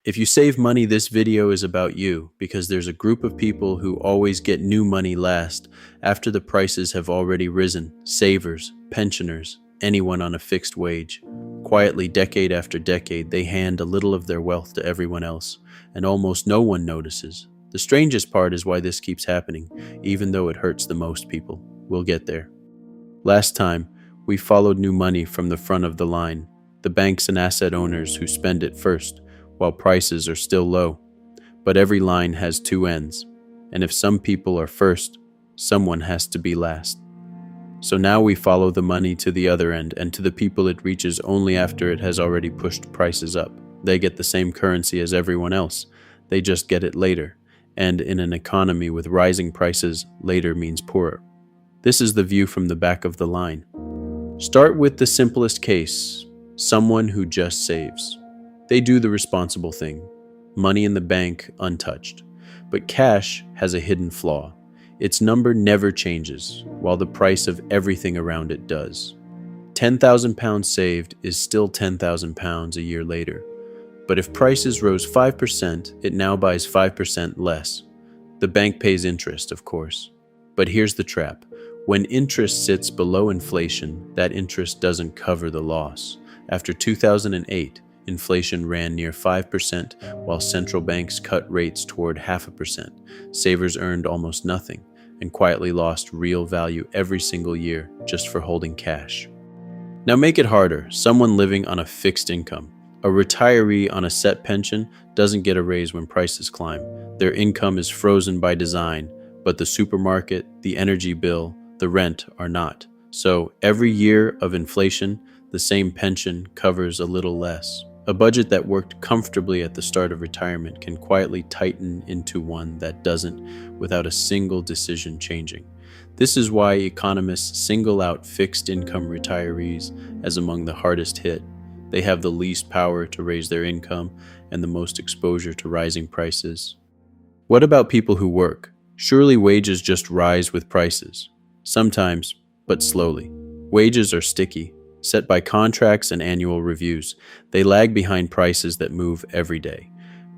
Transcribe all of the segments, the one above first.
If you save money, this video is about you because there's a group of people who always get new money last after the prices have already risen. Savers, pensioners, anyone on a fixed wage. Quietly, decade after decade, they hand a little of their wealth to everyone else, and almost no one notices. The strangest part is why this keeps happening, even though it hurts the most people. We'll get there. Last time, we followed new money from the front of the line, the banks and asset owners who spend it first, while prices are still low. But every line has two ends, and if some people are first, someone has to be last. So now we follow the money to the other end and to the people it reaches only after it has already pushed prices up. They get the same currency as everyone else, they just get it later, and in an economy with rising prices, later means poorer. This is the view from the back of the line. Start with the simplest case, someone who just saves. They do the responsible thing, money in the bank untouched. But cash has a hidden flaw. Its number never changes, while the price of everything around it does. £10,000 saved is still £10,000 a year later. But if prices rose 5%, it now buys 5% less. The bank pays interest, of course. But here's the trap. When interest sits below inflation, that interest doesn't cover the loss. After 2008, inflation ran near 5%, while central banks cut rates toward 0.5%. Savers earned almost nothing and quietly lost real value every single year just for holding cash. Now make it harder. Someone living on a fixed income. A retiree on a set pension doesn't get a raise when prices climb. Their income is frozen by design, but the supermarket, the energy bill, the rent are not. So every year of inflation, the same pension covers a little less. A budget that worked comfortably at the start of retirement can quietly tighten into one that doesn't without a single decision changing. This is why economists single out fixed income retirees as among the hardest hit. They have the least power to raise their income and the most exposure to rising prices. What about people who work? Surely wages just rise with prices. Sometimes, but slowly. Wages are sticky, set by contracts and annual reviews. They lag behind prices that move every day.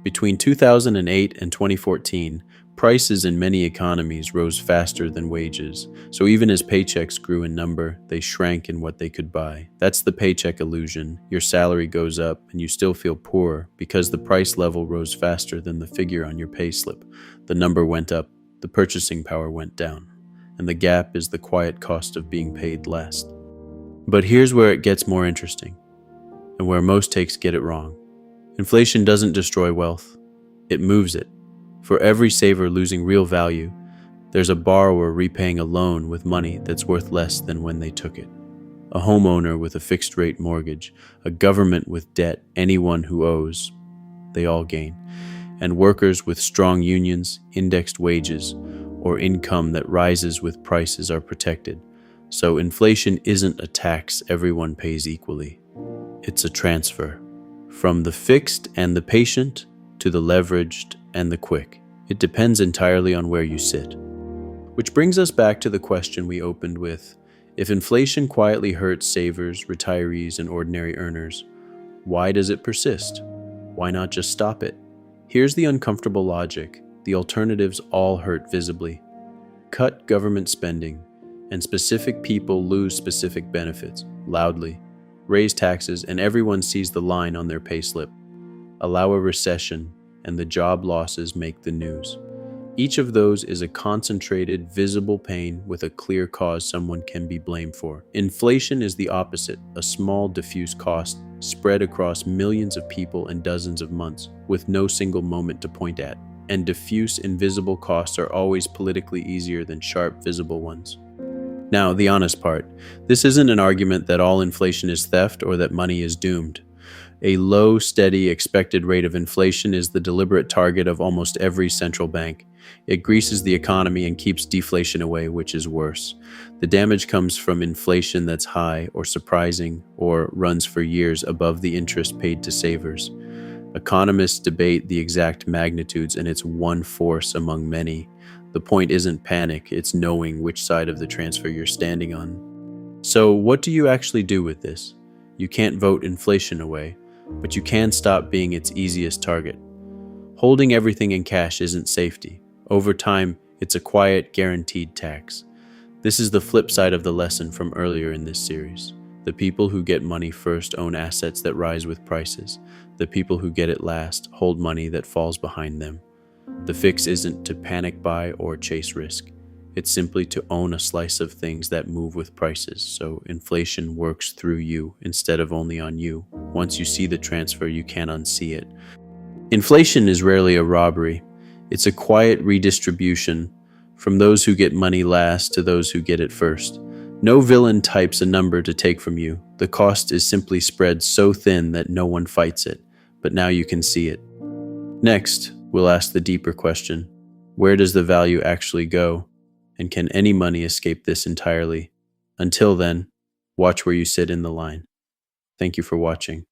Between 2008 and 2014, prices in many economies rose faster than wages. So even as paychecks grew in number, they shrank in what they could buy. That's the paycheck illusion. Your salary goes up and you still feel poor because the price level rose faster than the figure on your pay slip. The number went up, the purchasing power went down, and the gap is the quiet cost of being paid last. But here's where it gets more interesting, and where most takes get it wrong. Inflation doesn't destroy wealth, it moves it. For every saver losing real value, there's a borrower repaying a loan with money that's worth less than when they took it. A homeowner with a fixed-rate mortgage, a government with debt, anyone who owes, they all gain. And workers with strong unions, indexed wages, or income that rises with prices are protected. So inflation isn't a tax everyone pays equally. It's a transfer. From the fixed and the patient to the leveraged and the quick. It depends entirely on where you sit. Which brings us back to the question we opened with. If inflation quietly hurts savers, retirees, and ordinary earners, why does it persist? Why not just stop it? Here's the uncomfortable logic. The alternatives all hurt visibly. Cut government spending, and specific people lose specific benefits, loudly. Raise taxes, and everyone sees the line on their payslip. Allow a recession, and the job losses make the news. Each of those is a concentrated, visible pain with a clear cause someone can be blamed for. Inflation is the opposite, a small, diffuse cost spread across millions of people and dozens of months, with no single moment to point at. And diffuse, invisible costs are always politically easier than sharp, visible ones. Now, the honest part. This isn't an argument that all inflation is theft or that money is doomed. A low, steady, expected rate of inflation is the deliberate target of almost every central bank. It greases the economy and keeps deflation away, which is worse. The damage comes from inflation that's high or surprising or runs for years above the interest paid to savers. Economists debate the exact magnitudes, and it's one force among many. The point isn't panic, it's knowing which side of the transfer you're standing on. So what do you actually do with this? You can't vote inflation away. but you can stop being its easiest target. Holding everything in cash isn't safety. Over time, it's a quiet, guaranteed tax. This is the flip side of the lesson from earlier in this series. The people who get money first own assets that rise with prices. The people who get it last hold money that falls behind them. The fix isn't to panic buy or chase risk. It's simply to own a slice of things that move with prices, so inflation works through you instead of only on you. Once you see the transfer, you can't unsee it. Inflation is rarely a robbery. It's a quiet redistribution from those who get money last to those who get it first. No villain types a number to take from you. The cost is simply spread so thin that no one fights it, but now you can see it. Next, we'll ask the deeper question: where does the value actually go? And can any money escape this entirely? Until then, watch where you sit in the line. Thank you for watching.